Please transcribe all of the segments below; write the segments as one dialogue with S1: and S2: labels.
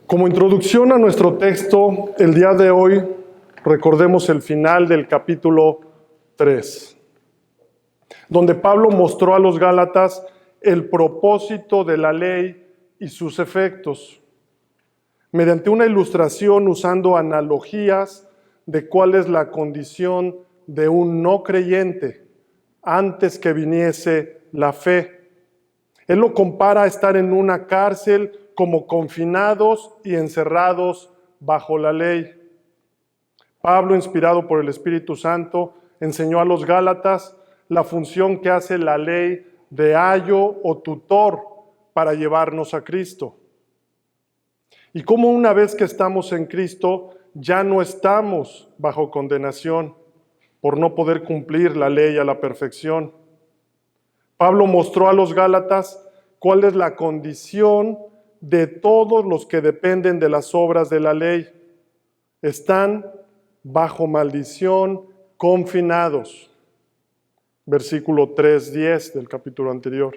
S1: Como introducción a nuestro texto, el día de hoy recordemos el final del capítulo 3, donde Pablo mostró a los Gálatas el propósito de la ley y sus efectos, mediante una ilustración usando analogías de cuál es la condición de un no creyente antes que viniese la fe. Él lo compara a estar en una cárcel como confinados y encerrados bajo la ley. Pablo, inspirado por el Espíritu Santo, enseñó a los Gálatas la función que hace la ley de ayo o tutor para llevarnos a Cristo. Y cómo una vez que estamos en Cristo, ya no estamos bajo condenación por no poder cumplir la ley a la perfección. Pablo mostró a los Gálatas cuál es la condición de todos los que dependen de las obras de la ley. Están bajo maldición, confinados. Versículo 3:10 del capítulo anterior.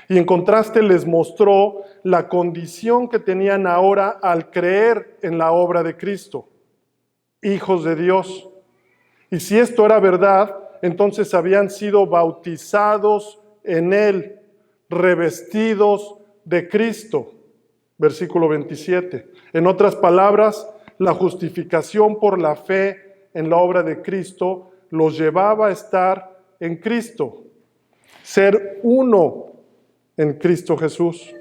S1: Y en contraste les mostró la condición que tenían ahora al creer en la obra de Cristo, hijos de Dios. Y si esto era verdad, entonces habían sido bautizados en Él, revestidos de Cristo. Versículo 27. En otras palabras, la justificación por la fe en la obra de Cristo los llevaba a estar en Cristo, ser uno en Cristo Jesús,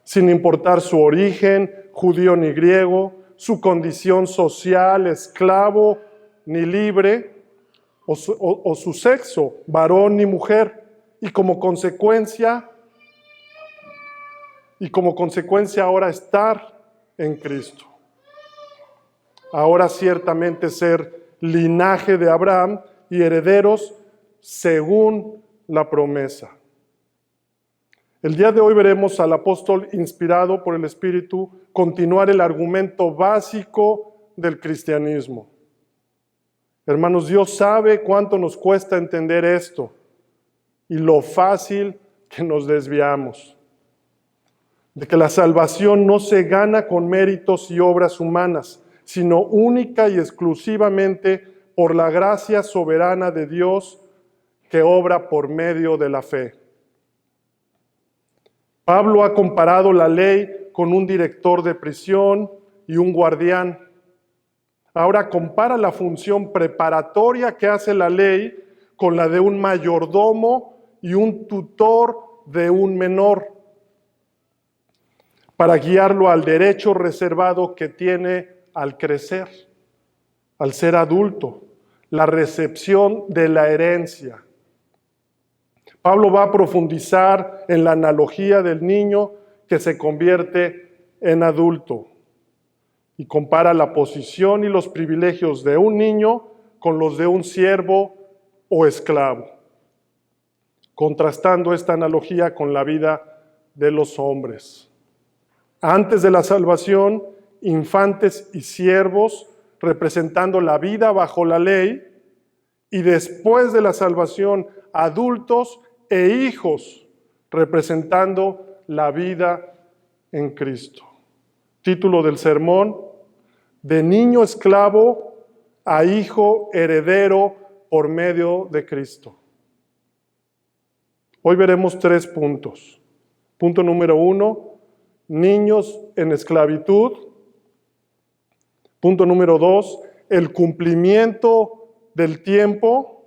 S1: sin importar su origen, judío ni griego, su condición social, esclavo ni libre, o su sexo, varón ni mujer, y como consecuencia ahora estar en Cristo. Ahora ciertamente ser linaje de Abraham y herederos según la promesa. El día de hoy veremos al apóstol inspirado por el Espíritu continuar el argumento básico del cristianismo. Hermanos, Dios sabe cuánto nos cuesta entender esto y lo fácil que nos desviamos. De que la salvación no se gana con méritos y obras humanas, sino única y exclusivamente por la gracia soberana de Dios que obra por medio de la fe. Pablo ha comparado la ley con un director de prisión y un guardián. Ahora compara la función preparatoria que hace la ley con la de un mayordomo y un tutor de un menor, para guiarlo al derecho reservado que tiene al crecer, al ser adulto, la recepción de la herencia. Pablo va a profundizar en la analogía del niño que se convierte en adulto y compara la posición y los privilegios de un niño con los de un siervo o esclavo, contrastando esta analogía con la vida de los hombres. Antes de la salvación, infantes y siervos representando la vida bajo la ley, y después de la salvación, adultos e hijos representando la vida en Cristo. Título del sermón: de niño esclavo a hijo heredero por medio de Cristo. Hoy veremos 3 puntos. Punto número 1, niños en esclavitud. Punto número 2, el cumplimiento del tiempo.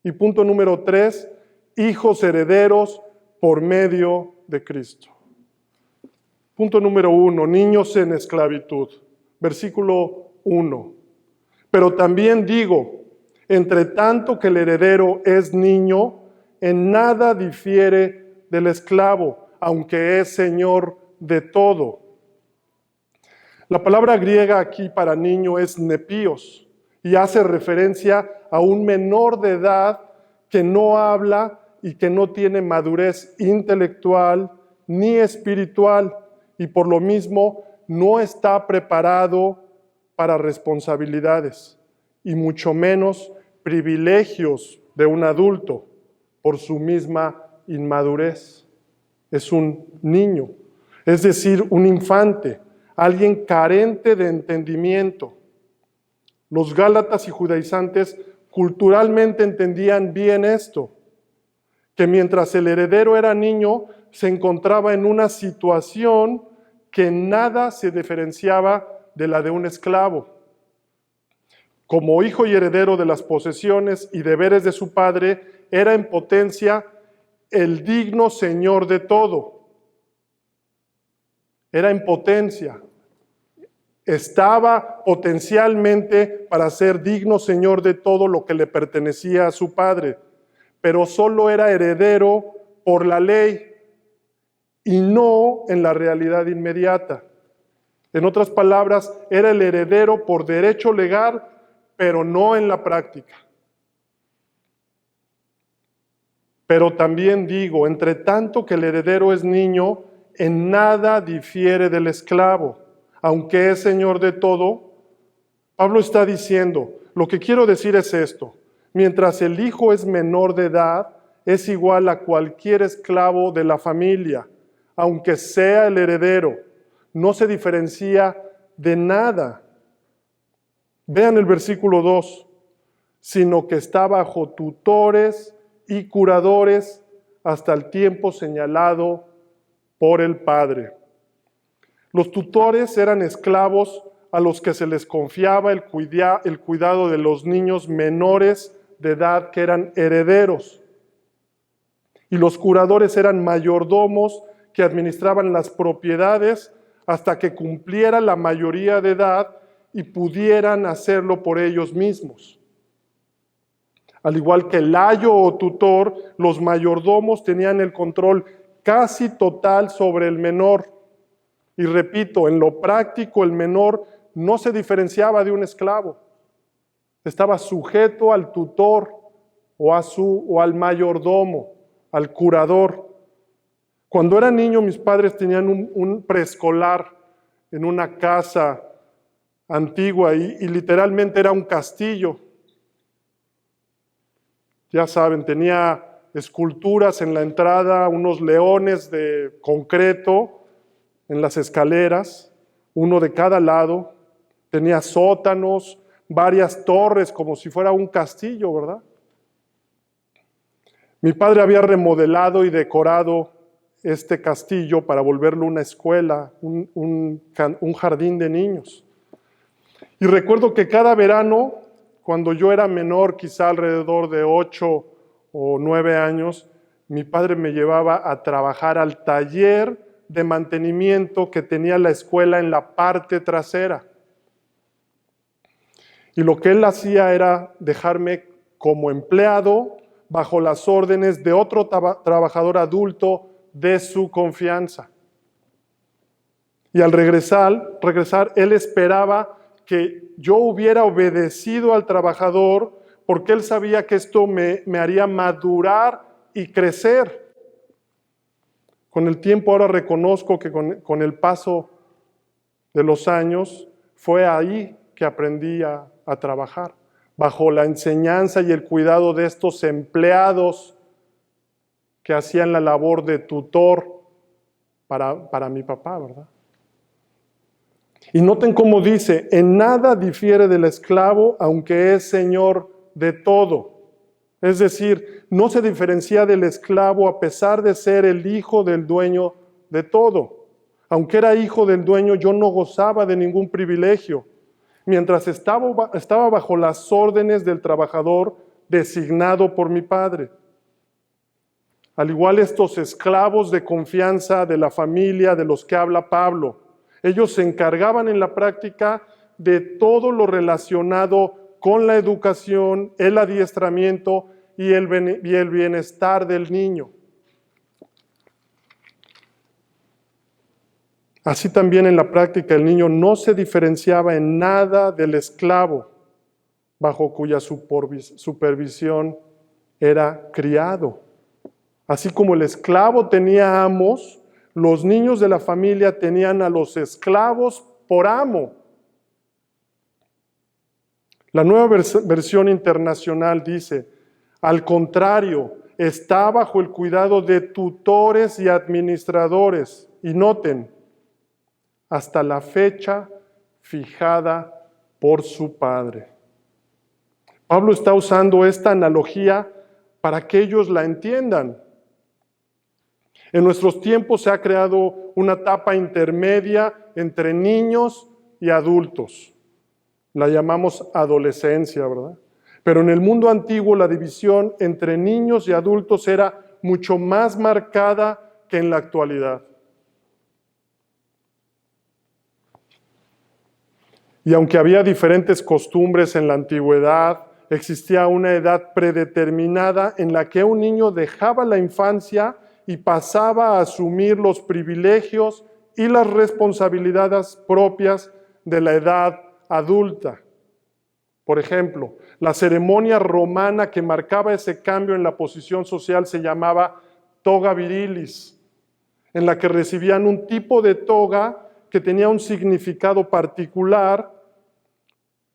S1: Y punto número 3, hijos herederos por medio de Cristo. Punto número 1, niños en esclavitud. Versículo 1. Pero también digo, entre tanto que el heredero es niño, en nada difiere del esclavo, aunque es señor de todo. La palabra griega aquí para niño es nepios y hace referencia a un menor de edad que no habla y que no tiene madurez intelectual ni espiritual y por lo mismo no está preparado para responsabilidades y mucho menos privilegios de un adulto por su misma inmadurez. Es un niño, es decir, un infante, alguien carente de entendimiento. Los gálatas y judaizantes culturalmente entendían bien esto, que mientras el heredero era niño, se encontraba en una situación que nada se diferenciaba de la de un esclavo. Como hijo y heredero de las posesiones y deberes de su padre, era en potencia el digno señor de todo. Era en potencia. Estaba potencialmente para ser digno señor de todo lo que le pertenecía a su padre, pero solo era heredero por la ley y no en la realidad inmediata. En otras palabras, era el heredero por derecho legal, pero no en la práctica. Pero también digo, entre tanto que el heredero es niño, en nada difiere del esclavo, aunque es señor de todo. Pablo está diciendo, lo que quiero decir es esto: mientras el hijo es menor de edad, es igual a cualquier esclavo de la familia, aunque sea el heredero, no se diferencia de nada. Vean el versículo 2, sino que está bajo tutores y curadores hasta el tiempo señalado por el Padre. Los tutores eran esclavos a los que se les confiaba el cuidado de los niños menores de edad que eran herederos. Y los curadores eran mayordomos que administraban las propiedades hasta que cumpliera la mayoría de edad y pudieran hacerlo por ellos mismos. Al igual que el ayo o tutor, los mayordomos tenían el control casi total sobre el menor. Y repito, en lo práctico el menor no se diferenciaba de un esclavo. Estaba sujeto al tutor o al mayordomo, al curador. Cuando era niño, mis padres tenían un preescolar en una casa antigua y literalmente era un castillo. Ya saben, tenía esculturas en la entrada, unos leones de concreto en las escaleras, uno de cada lado. Tenía sótanos, varias torres, como si fuera un castillo, ¿verdad? Mi padre había remodelado y decorado este castillo para volverlo una escuela, un jardín de niños. Y recuerdo que cada verano, cuando yo era menor, quizá alrededor de 8 o 9 años, mi padre me llevaba a trabajar al taller de mantenimiento que tenía la escuela en la parte trasera. Y lo que él hacía era dejarme como empleado bajo las órdenes de otro trabajador adulto de su confianza. Y al regresar, él esperaba que yo hubiera obedecido al trabajador porque él sabía que esto me haría madurar y crecer. Con el tiempo ahora reconozco que con el paso de los años fue ahí que aprendí a trabajar, bajo la enseñanza y el cuidado de estos empleados que hacían la labor de tutor para mi papá, ¿verdad? Y noten cómo dice, en nada difiere del esclavo, aunque es señor de todo. Es decir, no se diferencia del esclavo a pesar de ser el hijo del dueño de todo. Aunque era hijo del dueño, yo no gozaba de ningún privilegio. Mientras estaba bajo las órdenes del trabajador designado por mi padre. Al igual estos esclavos de confianza de la familia de los que habla Pablo, ellos se encargaban en la práctica de todo lo relacionado con la educación, el adiestramiento y el bienestar del niño. Así también en la práctica el niño no se diferenciaba en nada del esclavo, bajo cuya supervisión era criado. Así como el esclavo tenía amos, los niños de la familia tenían a los esclavos por amo. La nueva versión internacional dice, al contrario, está bajo el cuidado de tutores y administradores. Y noten, hasta la fecha fijada por su padre. Pablo está usando esta analogía para que ellos la entiendan. En nuestros tiempos se ha creado una etapa intermedia entre niños y adultos. La llamamos adolescencia, ¿verdad? Pero en el mundo antiguo la división entre niños y adultos era mucho más marcada que en la actualidad. Y aunque había diferentes costumbres en la antigüedad, existía una edad predeterminada en la que un niño dejaba la infancia y pasaba a asumir los privilegios y las responsabilidades propias de la edad adulta. Por ejemplo, la ceremonia romana que marcaba ese cambio en la posición social se llamaba toga virilis, en la que recibían un tipo de toga que tenía un significado particular,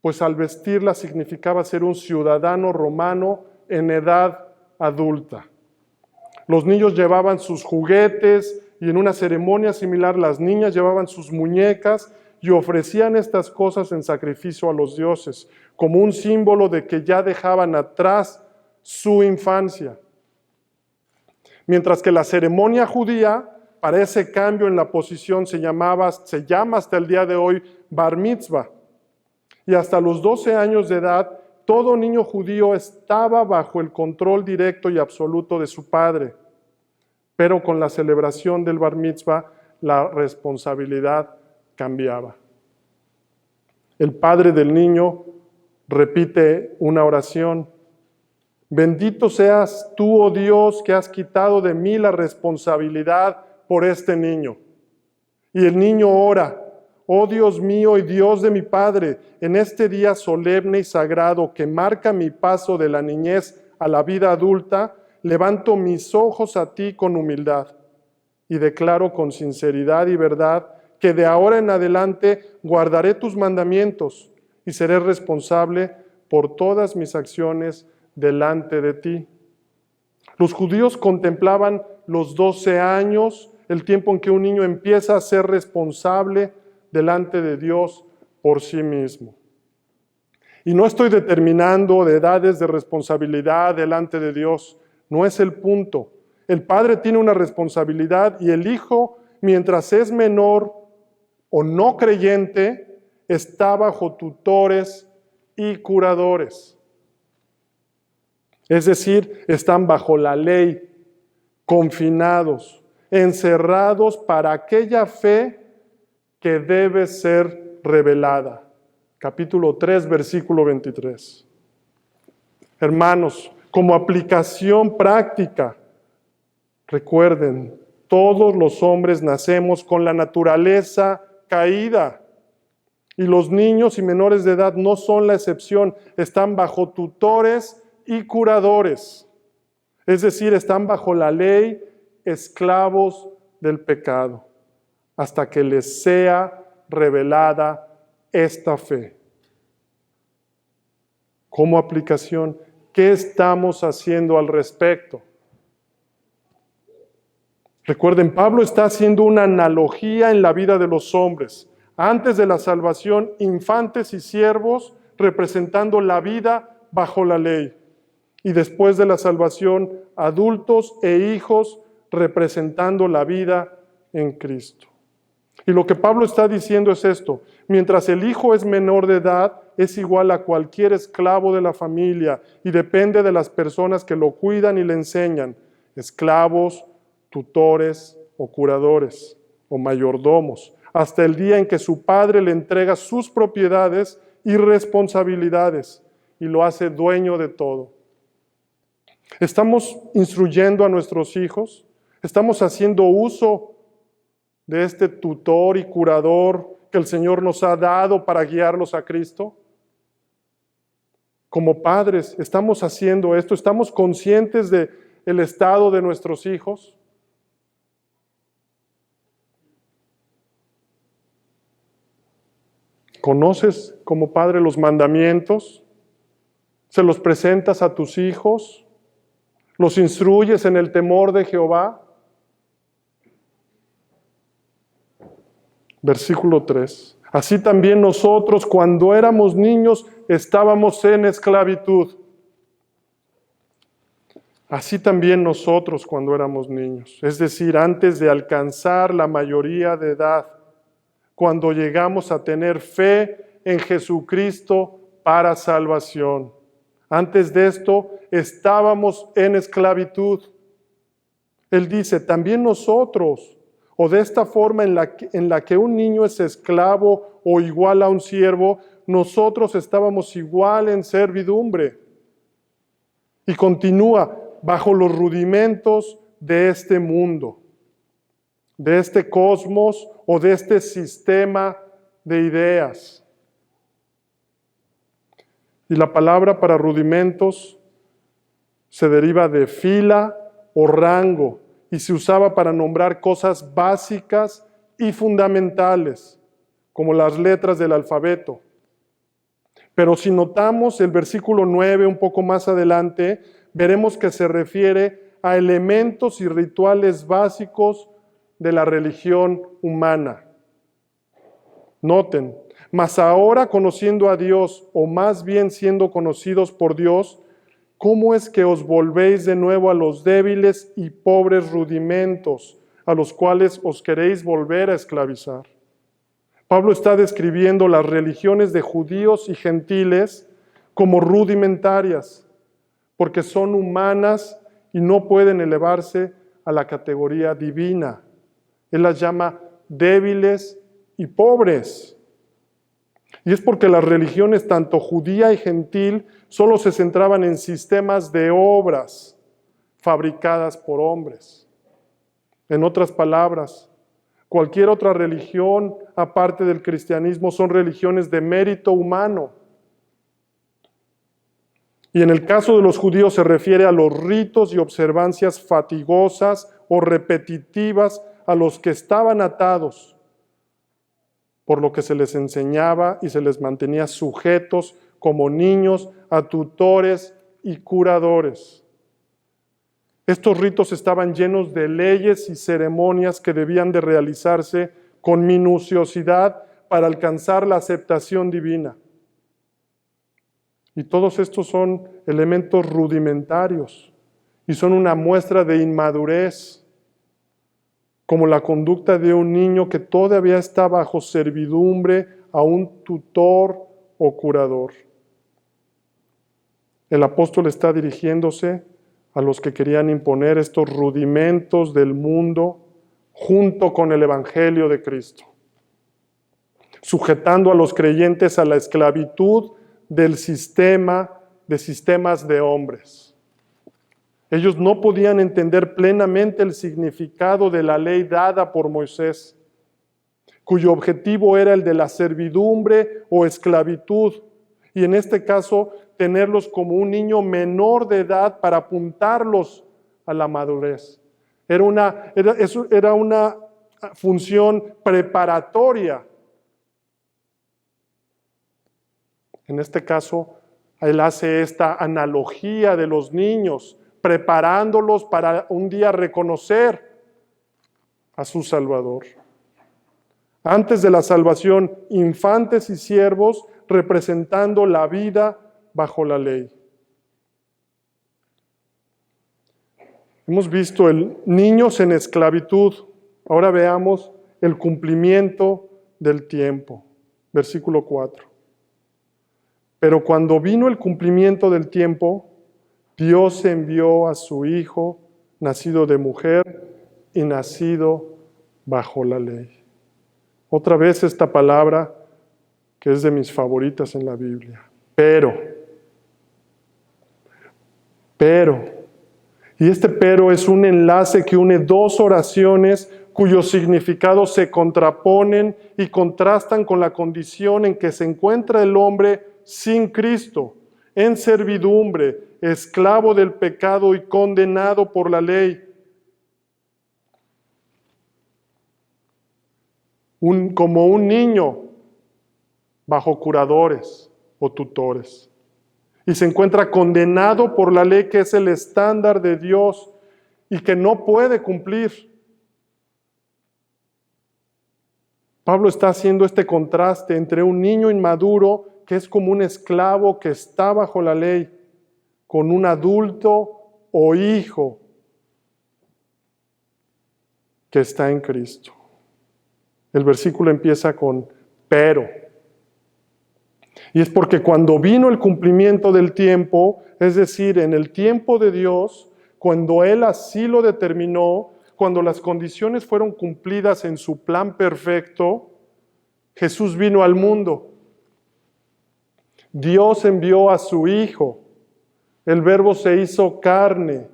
S1: pues al vestirla significaba ser un ciudadano romano en edad adulta. Los niños llevaban sus juguetes y en una ceremonia similar las niñas llevaban sus muñecas y ofrecían estas cosas en sacrificio a los dioses, como un símbolo de que ya dejaban atrás su infancia. Mientras que la ceremonia judía, para ese cambio en la posición, se llama hasta el día de hoy bar mitzvah. Y hasta los 12 años de edad, todo niño judío estaba bajo el control directo y absoluto de su padre. Pero con la celebración del bar mitzvah, la responsabilidad cambiaba. El padre del niño repite una oración. Bendito seas tú, oh Dios, que has quitado de mí la responsabilidad por este niño. Y el niño ora. Oh Dios mío y Dios de mi Padre, en este día solemne y sagrado que marca mi paso de la niñez a la vida adulta, levanto mis ojos a ti con humildad y declaro con sinceridad y verdad que de ahora en adelante guardaré tus mandamientos y seré responsable por todas mis acciones delante de ti. Los judíos contemplaban los 12 años, el tiempo en que un niño empieza a ser responsable delante de Dios por sí mismo. Y no estoy determinando de edades de responsabilidad delante de Dios, no es el punto. El padre tiene una responsabilidad y el hijo, mientras es menor o no creyente, está bajo tutores y curadores. Es decir, están bajo la ley, confinados, encerrados para aquella fe que debe ser revelada. Capítulo 3, versículo 23. Hermanos, como aplicación práctica, recuerden, todos los hombres nacemos con la naturaleza caída y los niños y menores de edad no son la excepción, están bajo tutores y curadores, es decir, están bajo la ley, esclavos del pecado, hasta que les sea revelada esta fe. Como aplicación, ¿qué estamos haciendo al respecto? Recuerden, Pablo está haciendo una analogía en la vida de los hombres. Antes de la salvación, infantes y siervos representando la vida bajo la ley. Y después de la salvación, adultos e hijos representando la vida en Cristo. Y lo que Pablo está diciendo es esto: mientras el hijo es menor de edad, es igual a cualquier esclavo de la familia y depende de las personas que lo cuidan y le enseñan, esclavos, tutores o curadores o mayordomos, hasta el día en que su padre le entrega sus propiedades y responsabilidades y lo hace dueño de todo. ¿Estamos instruyendo a nuestros hijos? ¿Estamos haciendo uso de este tutor y curador que el Señor nos ha dado para guiarlos a Cristo? Como padres, ¿estamos haciendo esto? ¿Estamos conscientes del estado de nuestros hijos? ¿Conoces como padre los mandamientos? ¿Se los presentas a tus hijos? ¿Los instruyes en el temor de Jehová? Versículo 3. Así también nosotros, cuando éramos niños, estábamos en esclavitud. Así también nosotros cuando éramos niños, es decir, antes de alcanzar la mayoría de edad, cuando llegamos a tener fe en Jesucristo para salvación. Antes de esto estábamos en esclavitud. Él dice, también nosotros, o de esta forma en la que un niño es esclavo o igual a un siervo, nosotros estábamos igual en servidumbre. Y continúa, bajo los rudimentos de este mundo, de este cosmos o de este sistema de ideas. Y la palabra para rudimentos se deriva de fila o rango y se usaba para nombrar cosas básicas y fundamentales, como las letras del alfabeto. Pero si notamos el versículo 9 un poco más adelante, veremos que se refiere a elementos y rituales básicos de la religión humana. Noten, mas ahora conociendo a Dios, o más bien siendo conocidos por Dios, ¿cómo es que os volvéis de nuevo a los débiles y pobres rudimentos, a los cuales os queréis volver a esclavizar? Pablo está describiendo las religiones de judíos y gentiles como rudimentarias, porque son humanas y no pueden elevarse a la categoría divina. Él las llama débiles y pobres. Y es porque las religiones, tanto judía y gentil, solo se centraban en sistemas de obras fabricadas por hombres. En otras palabras, cualquier otra religión, aparte del cristianismo, son religiones de mérito humano. Y en el caso de los judíos se refiere a los ritos y observancias fatigosas o repetitivas a los que estaban atados, por lo que se les enseñaba y se les mantenía sujetos como niños a tutores y curadores. Estos ritos estaban llenos de leyes y ceremonias que debían de realizarse con minuciosidad para alcanzar la aceptación divina. Y todos estos son elementos rudimentarios y son una muestra de inmadurez, como la conducta de un niño que todavía está bajo servidumbre a un tutor o curador. El apóstol está dirigiéndose a los que querían imponer estos rudimentos del mundo junto con el Evangelio de Cristo, sujetando a los creyentes a la esclavitud del sistema de sistemas de hombres. Ellos no podían entender plenamente el significado de la ley dada por Moisés, cuyo objetivo era el de la servidumbre o esclavitud, y en este caso tenerlos como un niño menor de edad para apuntarlos a la madurez. Era una función preparatoria. En este caso, él hace esta analogía de los niños, preparándolos para un día reconocer a su Salvador. Antes de la salvación, infantes y siervos representando la vida bajo la ley. Hemos visto niños en esclavitud. Ahora veamos el cumplimiento del tiempo. Versículo 4. Pero cuando vino el cumplimiento del tiempo, Dios envió a su Hijo, nacido de mujer y nacido bajo la ley. Otra vez esta palabra que es de mis favoritas en la Biblia. Pero. Y este pero es un enlace que une dos oraciones cuyos significados se contraponen y contrastan con la condición en que se encuentra el hombre sin Cristo, en servidumbre, esclavo del pecado y condenado por la ley. Como un niño bajo curadores o tutores. Y se encuentra condenado por la ley, que es el estándar de Dios y que no puede cumplir. Pablo está haciendo este contraste entre un niño inmaduro que es como un esclavo que está bajo la ley, con un adulto o hijo que está en Cristo. El versículo empieza con pero. Y es porque cuando vino el cumplimiento del tiempo, es decir, en el tiempo de Dios, cuando Él así lo determinó, cuando las condiciones fueron cumplidas en su plan perfecto, Jesús vino al mundo. Dios envió a su Hijo. El Verbo se hizo carne.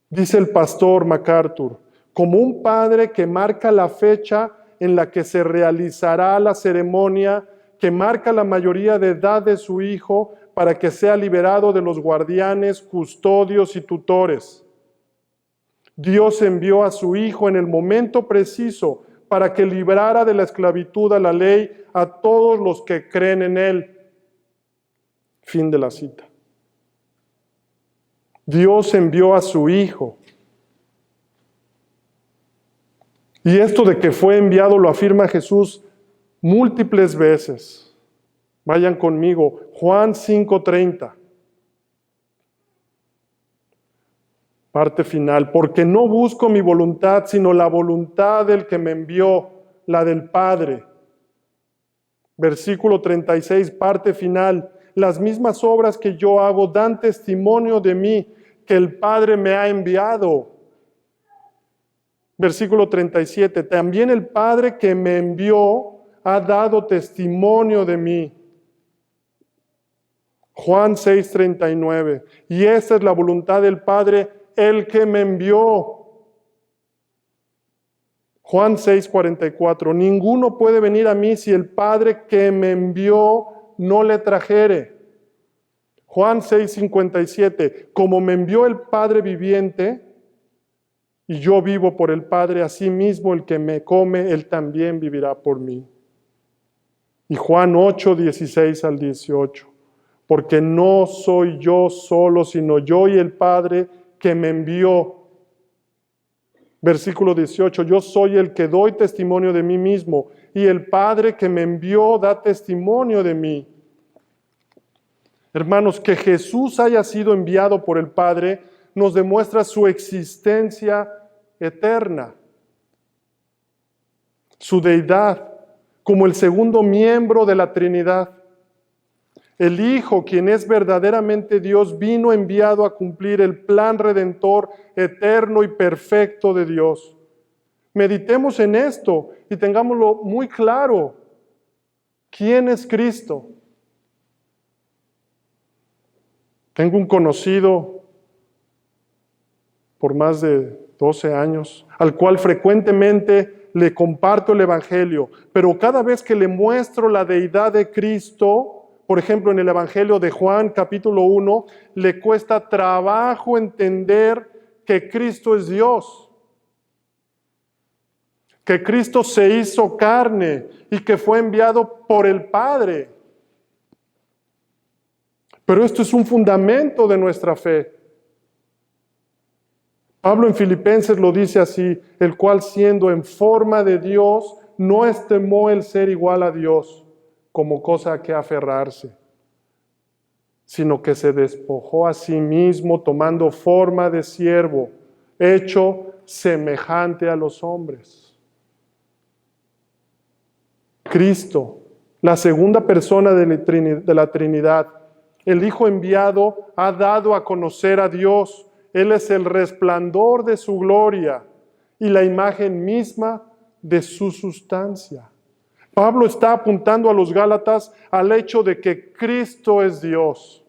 S1: Dice el pastor MacArthur, como un padre que marca la fecha en la que se realizará la ceremonia, que marca la mayoría de edad de su hijo para que sea liberado de los guardianes, custodios y tutores. Dios envió a su Hijo en el momento preciso para que librara de la esclavitud a la ley a todos los que creen en Él. Fin de la cita. Dios envió a su Hijo. Y esto de que fue enviado lo afirma Jesús múltiples veces. Vayan conmigo, Juan 5:30. Parte final, porque no busco mi voluntad, sino la voluntad del que me envió, la del Padre. Versículo 36, parte final, las mismas obras que yo hago dan testimonio de mí, que el Padre me ha enviado. Versículo 37, también el Padre que me envió ha dado testimonio de mí. Juan 6:39, y esta es la voluntad del Padre, el que me envió. Juan 6:44, ninguno puede venir a mí si el Padre que me envió no le trajere. Juan 6:57, como me envió el Padre viviente, y yo vivo por el Padre, así mismo el que me come, él también vivirá por mí. Y Juan 8:16 al 18, porque no soy yo solo, sino yo y el Padre que me envió. Versículo 18, yo soy el que doy testimonio de mí mismo, y el Padre que me envió da testimonio de mí. Hermanos, que Jesús haya sido enviado por el Padre nos demuestra su existencia eterna, su deidad, como el segundo miembro de la Trinidad. El Hijo, quien es verdaderamente Dios, vino enviado a cumplir el plan redentor eterno y perfecto de Dios. Meditemos en esto y tengámoslo muy claro. ¿Quién es Cristo? Tengo un conocido por más de 12 años, al cual frecuentemente le comparto el Evangelio, pero cada vez que le muestro la deidad de Cristo, por ejemplo, en el Evangelio de Juan, capítulo 1, le cuesta trabajo entender que Cristo es Dios, que Cristo se hizo carne y que fue enviado por el Padre. Pero esto es un fundamento de nuestra fe. Pablo en Filipenses lo dice así, el cual siendo en forma de Dios, no estimó el ser igual a Dios como cosa a que aferrarse, sino que se despojó a sí mismo tomando forma de siervo, hecho semejante a los hombres. Cristo, la segunda persona de la Trinidad, el Hijo enviado, ha dado a conocer a Dios. Él es el resplandor de su gloria y la imagen misma de su sustancia. Pablo está apuntando a los Gálatas al hecho de que Cristo es Dios.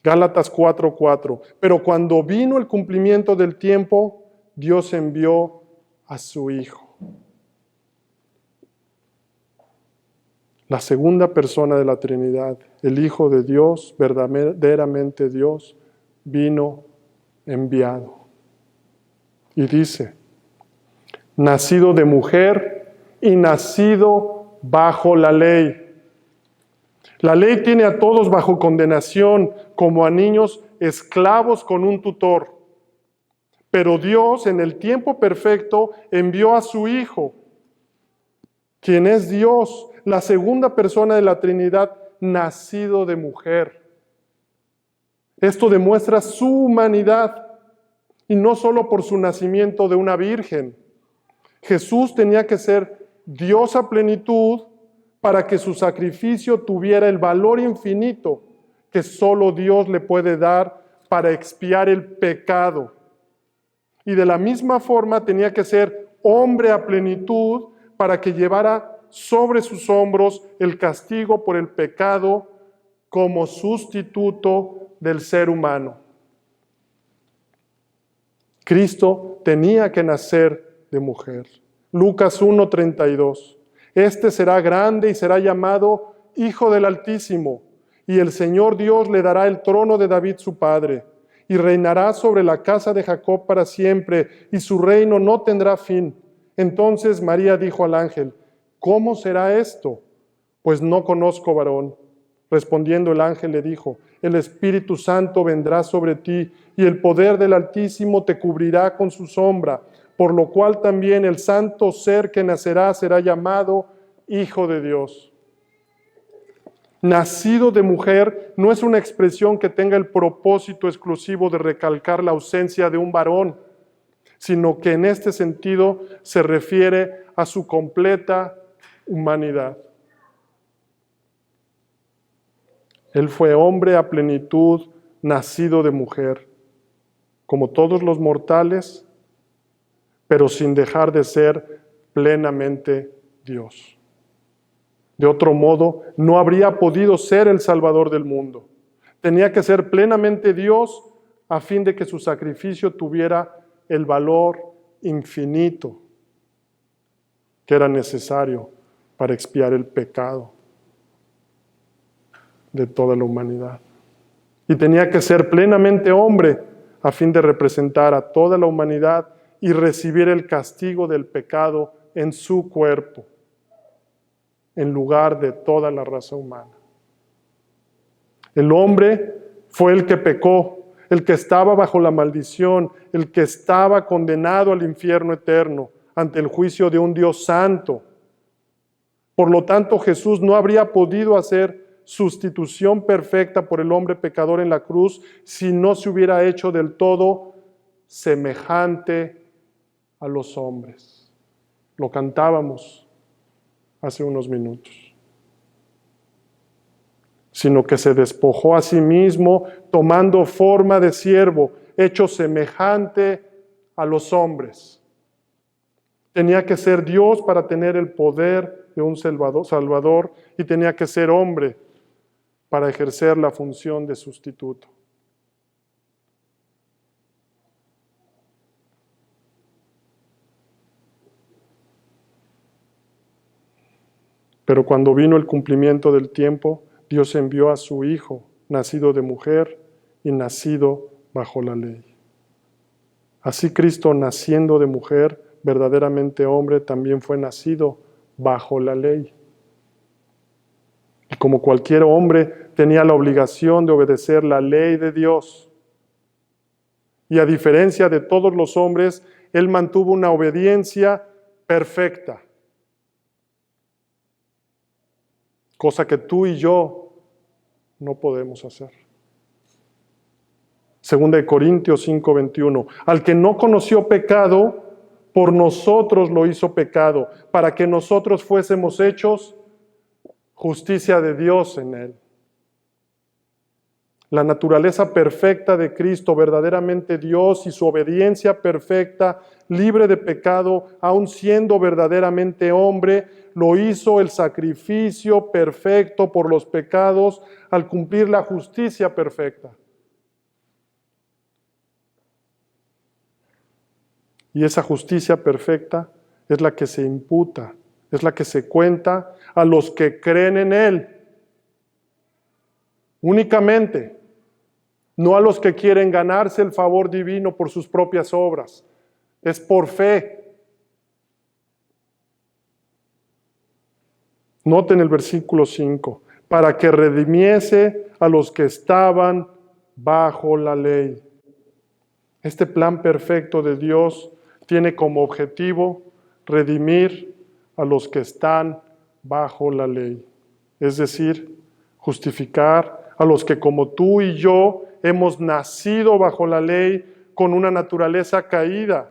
S1: Gálatas 4:4. Pero cuando vino el cumplimiento del tiempo, Dios envió a su Hijo. La segunda persona de la Trinidad, el Hijo de Dios, verdaderamente Dios, vino enviado. Y dice, nacido de mujer y nacido bajo la ley. La ley tiene a todos bajo condenación, como a niños esclavos con un tutor. Pero Dios, en el tiempo perfecto, envió a su Hijo, quien es Dios, la segunda persona de la Trinidad, nacido de mujer. Esto demuestra su humanidad, y no solo por su nacimiento de una virgen. Jesús tenía que ser Dios a plenitud para que su sacrificio tuviera el valor infinito que solo Dios le puede dar para expiar el pecado. Y de la misma forma tenía que ser hombre a plenitud para que llevara sobre sus hombros el castigo por el pecado como sustituto del ser humano. Cristo tenía que nacer de mujer. Lucas 1:32. Este será grande y será llamado Hijo del Altísimo, y el Señor Dios le dará el trono de David su padre, y reinará sobre la casa de Jacob para siempre, y su reino no tendrá fin. Entonces María dijo al ángel: ¿cómo será esto? Pues no conozco varón. Respondiendo el ángel le dijo: el Espíritu Santo vendrá sobre ti, y el poder del Altísimo te cubrirá con su sombra, por lo cual también el santo ser que nacerá será llamado Hijo de Dios. Nacido de mujer no es una expresión que tenga el propósito exclusivo de recalcar la ausencia de un varón, sino que en este sentido se refiere a su completa humanidad. Él fue hombre a plenitud, nacido de mujer, como todos los mortales, pero sin dejar de ser plenamente Dios. De otro modo, no habría podido ser el Salvador del mundo. Tenía que ser plenamente Dios a fin de que su sacrificio tuviera el valor infinito que era necesario para expiar el pecado de toda la humanidad. Y tenía que ser plenamente hombre a fin de representar a toda la humanidad y recibir el castigo del pecado en su cuerpo, en lugar de toda la raza humana. El hombre fue el que pecó, el que estaba bajo la maldición, el que estaba condenado al infierno eterno ante el juicio de un Dios santo. Por lo tanto, Jesús no habría podido hacer sustitución perfecta por el hombre pecador en la cruz si no se hubiera hecho del todo semejante a los hombres. Lo cantábamos hace unos minutos. Sino que se despojó a sí mismo, tomando forma de siervo, hecho semejante a los hombres. Tenía que ser Dios para tener el poder de un Salvador, y tenía que ser hombre para ejercer la función de sustituto. Pero cuando vino el cumplimiento del tiempo, Dios envió a su Hijo, nacido de mujer y nacido bajo la ley. Así Cristo, naciendo de mujer, verdaderamente hombre, también fue nacido bajo la ley. Y como cualquier hombre, tenía la obligación de obedecer la ley de Dios. Y a diferencia de todos los hombres, Él mantuvo una obediencia perfecta. Cosa que tú y yo no podemos hacer. Segunda de Corintios 5:21. Al que no conoció pecado, por nosotros lo hizo pecado, para que nosotros fuésemos hechos justicia de Dios en él. La naturaleza perfecta de Cristo, verdaderamente Dios, y su obediencia perfecta, libre de pecado, aun siendo verdaderamente hombre, lo hizo el sacrificio perfecto por los pecados al cumplir la justicia perfecta. Y esa justicia perfecta es la que se imputa, es la que se cuenta a los que creen en Él. Únicamente, no a los que quieren ganarse el favor divino por sus propias obras. Es por fe. Noten el versículo 5. Para que redimiese a los que estaban bajo la ley, Este plan perfecto de Dios tiene como objetivo redimir a los que están bajo la ley, es decir, justificar a los que como tú y yo hemos nacido bajo la ley con una naturaleza caída,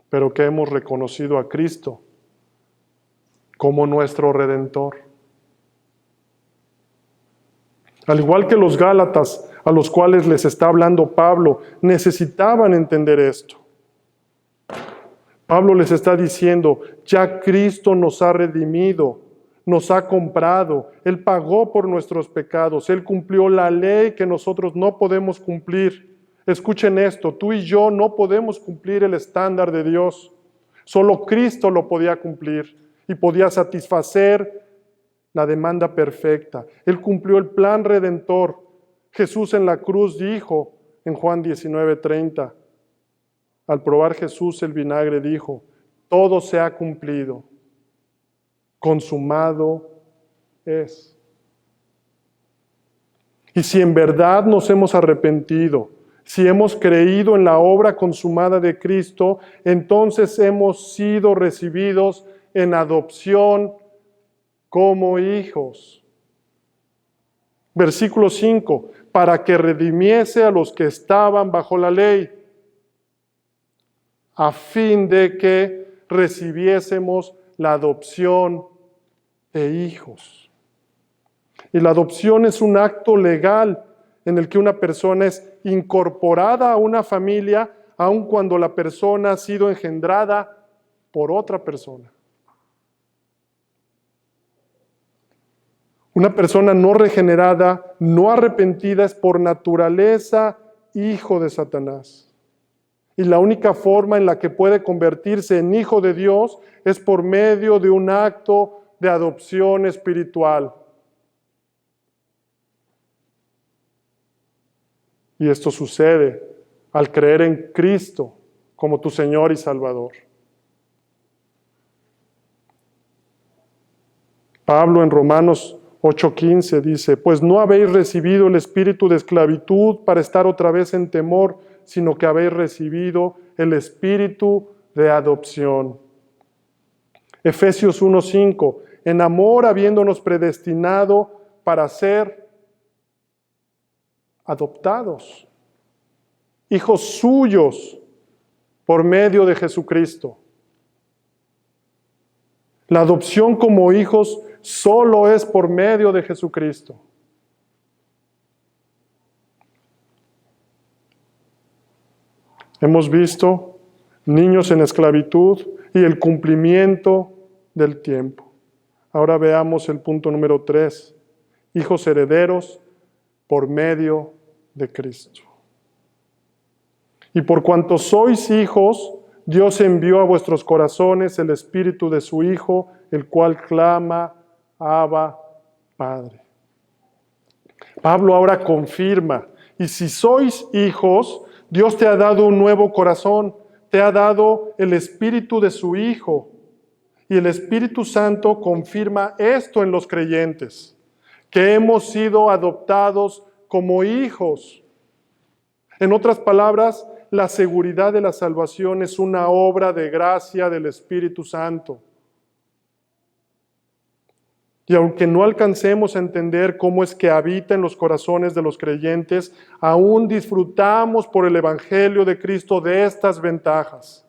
S1: pero que hemos reconocido a Cristo como nuestro Redentor. Al igual que los Gálatas, a los cuales les está hablando Pablo, necesitaban entender esto. Pablo les está diciendo, ya Cristo nos ha redimido, nos ha comprado, Él pagó por nuestros pecados, Él cumplió la ley que nosotros no podemos cumplir. Escuchen esto, tú y yo no podemos cumplir el estándar de Dios. Solo Cristo lo podía cumplir y podía satisfacer la demanda perfecta. Él cumplió el plan redentor. Jesús en la cruz dijo en Juan 19:30, al probar Jesús el vinagre dijo, todo se ha cumplido, consumado es. Y si en verdad nos hemos arrepentido, si hemos creído en la obra consumada de Cristo, entonces hemos sido recibidos en adopción como hijos. Versículo 5, para que redimiese a los que estaban bajo la ley, a fin de que recibiésemos la adopción de hijos. Y la adopción es un acto legal en el que una persona es incorporada a una familia, aun cuando la persona ha sido engendrada por otra persona. Una persona no regenerada, no arrepentida, es por naturaleza hijo de Satanás. Y la única forma en la que puede convertirse en hijo de Dios es por medio de un acto de adopción espiritual. Y esto sucede al creer en Cristo como tu Señor y Salvador. Pablo en Romanos 8:15 dice, pues no habéis recibido el espíritu de esclavitud para estar otra vez en temor, sino que habéis recibido el espíritu de adopción. Efesios 1:5, en amor habiéndonos predestinado para ser adoptados, hijos suyos por medio de Jesucristo. La adopción como hijos solo es por medio de Jesucristo. Hemos visto niños en esclavitud y el cumplimiento del tiempo. Ahora veamos el punto número 3. Hijos herederos por medio de Cristo. Y por cuanto sois hijos, Dios envió a vuestros corazones el espíritu de su Hijo, el cual clama, Abba, Padre. Pablo ahora confirma, y si sois hijos, Dios te ha dado un nuevo corazón, te ha dado el espíritu de su Hijo. Y el Espíritu Santo confirma esto en los creyentes, que hemos sido adoptados como hijos. En otras palabras, la seguridad de la salvación es una obra de gracia del Espíritu Santo. Y aunque no alcancemos a entender cómo es que habita en los corazones de los creyentes, aún disfrutamos por el Evangelio de Cristo de estas ventajas.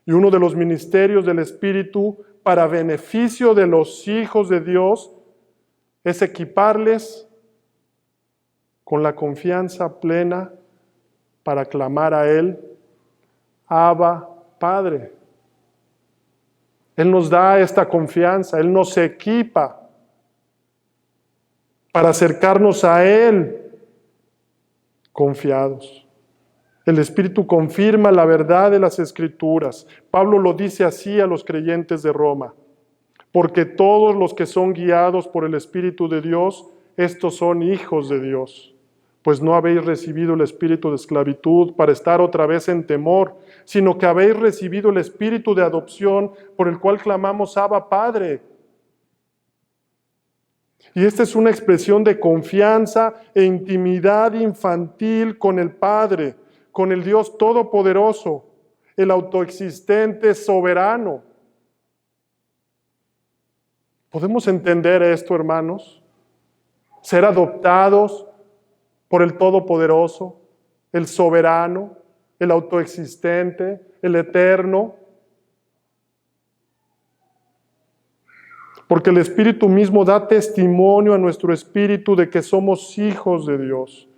S1: Y uno de los ministerios del Espíritu para beneficio de los hijos de Dios es equiparles con la confianza plena para clamar a Él, Abba, Padre. Él nos da esta confianza, Él nos equipa para acercarnos a Él confiados. El Espíritu confirma la verdad de las Escrituras. Pablo lo dice así a los creyentes de Roma. Porque todos los que son guiados por el Espíritu de Dios, estos son hijos de Dios. Pues no habéis recibido el espíritu de esclavitud para estar otra vez en temor, sino que habéis recibido el espíritu de adopción por el cual clamamos Abba, Padre. Y esta es una expresión de confianza e intimidad infantil con el Padre, con el Dios Todopoderoso, el autoexistente soberano. ¿Podemos entender esto, hermanos? Ser adoptados por el Todopoderoso, el soberano, el autoexistente, el eterno. Porque el Espíritu mismo da testimonio a nuestro espíritu de que somos hijos de Dios.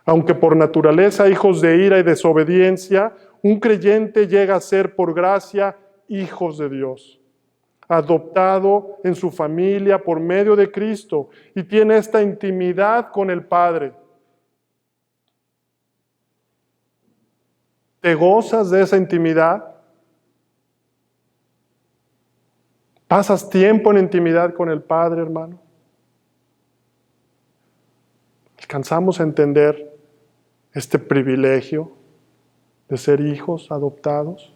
S1: Aunque por naturaleza hijos de ira y desobediencia, un creyente llega a ser por gracia hijos de Dios, adoptado en su familia por medio de Cristo y tiene esta intimidad con el Padre. ¿Te gozas de esa intimidad? ¿Pasas tiempo en intimidad con el Padre, hermano? ¿Alcanzamos a entender este privilegio de ser hijos adoptados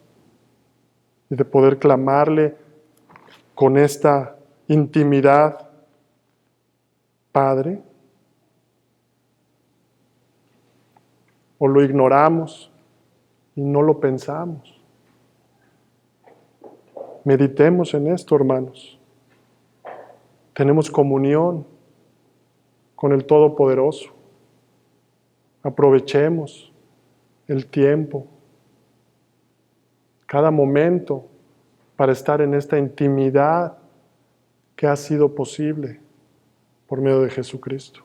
S1: y de poder clamarle con esta intimidad, Padre? ¿O lo ignoramos y no lo pensamos? Meditemos en esto, hermanos. Tenemos comunión con el Todopoderoso. Aprovechemos el tiempo, cada momento, para estar en esta intimidad que ha sido posible por medio de Jesucristo.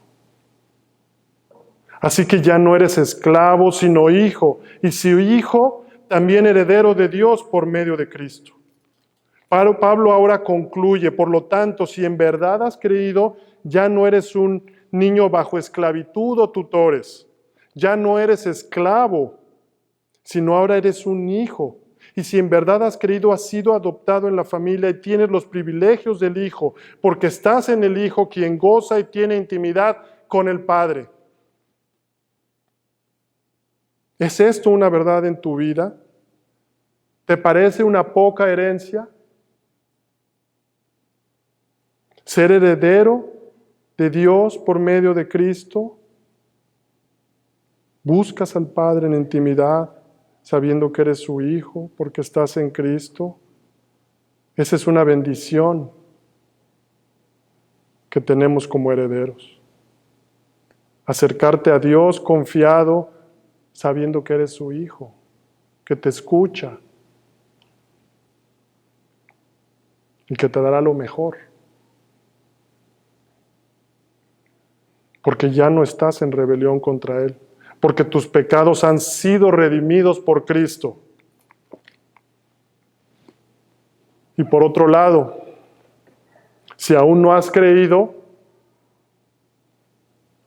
S1: Así que ya no eres esclavo, sino hijo, y si hijo, también heredero de Dios por medio de Cristo. Pablo ahora concluye, por lo tanto, si en verdad has creído, ya no eres un niño bajo esclavitud o tutores, ya no eres esclavo, sino ahora eres un hijo. Y si en verdad has creído, has sido adoptado en la familia y tienes los privilegios del hijo, porque estás en el Hijo, quien goza y tiene intimidad con el Padre. ¿Es esto una verdad en tu vida? ¿Te parece una poca herencia? Ser heredero de Dios por medio de Cristo. Buscas al Padre en intimidad, sabiendo que eres su hijo, porque estás en Cristo. Esa es una bendición que tenemos como herederos. Acercarte a Dios confiado, sabiendo que eres su hijo, que te escucha y que te dará lo mejor. Porque ya no estás en rebelión contra Él, porque tus pecados han sido redimidos por Cristo. Y por otro lado, si aún no has creído,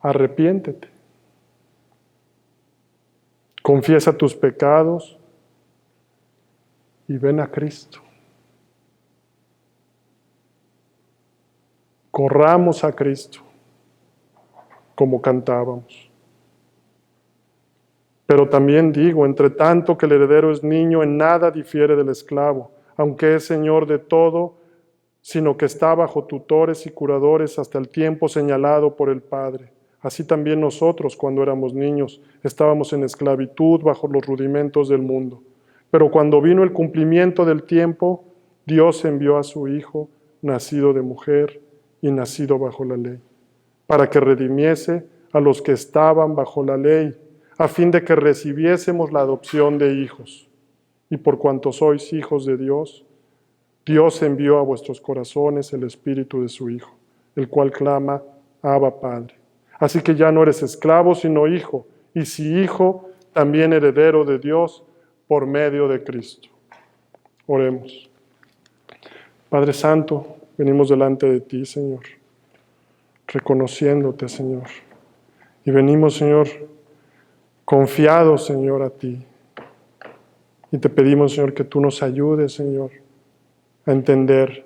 S1: arrepiéntete. Confiesa tus pecados y ven a Cristo. Corramos a Cristo, como cantábamos. Pero también digo, entre tanto que el heredero es niño, en nada difiere del esclavo, aunque es señor de todo, sino que está bajo tutores y curadores hasta el tiempo señalado por el Padre. Así también nosotros, cuando éramos niños, estábamos en esclavitud bajo los rudimentos del mundo. Pero cuando vino el cumplimiento del tiempo, Dios envió a su Hijo, nacido de mujer y nacido bajo la ley, para que redimiese a los que estaban bajo la ley, a fin de que recibiésemos la adopción de hijos. Y por cuanto sois hijos de Dios, Dios envió a vuestros corazones el Espíritu de su Hijo, el cual clama, Abba, Padre. Así que ya no eres esclavo, sino hijo, y si hijo, también heredero de Dios por medio de Cristo. Oremos. Padre Santo, venimos delante de ti, Señor, reconociéndote, Señor. Y venimos, Señor, confiados, Señor, a ti. Y te pedimos, Señor, que tú nos ayudes, Señor, a entender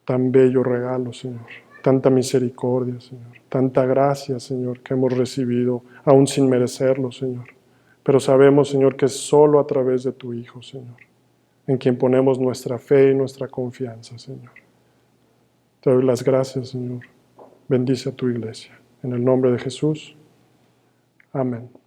S1: tan bello regalo, Señor. Tanta misericordia, Señor. Tanta gracia, Señor, que hemos recibido, aún sin merecerlo, Señor. Pero sabemos, Señor, que es solo a través de tu Hijo, Señor. en quien ponemos nuestra fe y nuestra confianza, Señor. Te doy las gracias, Señor. Bendice a tu iglesia. En el nombre de Jesús. Amén.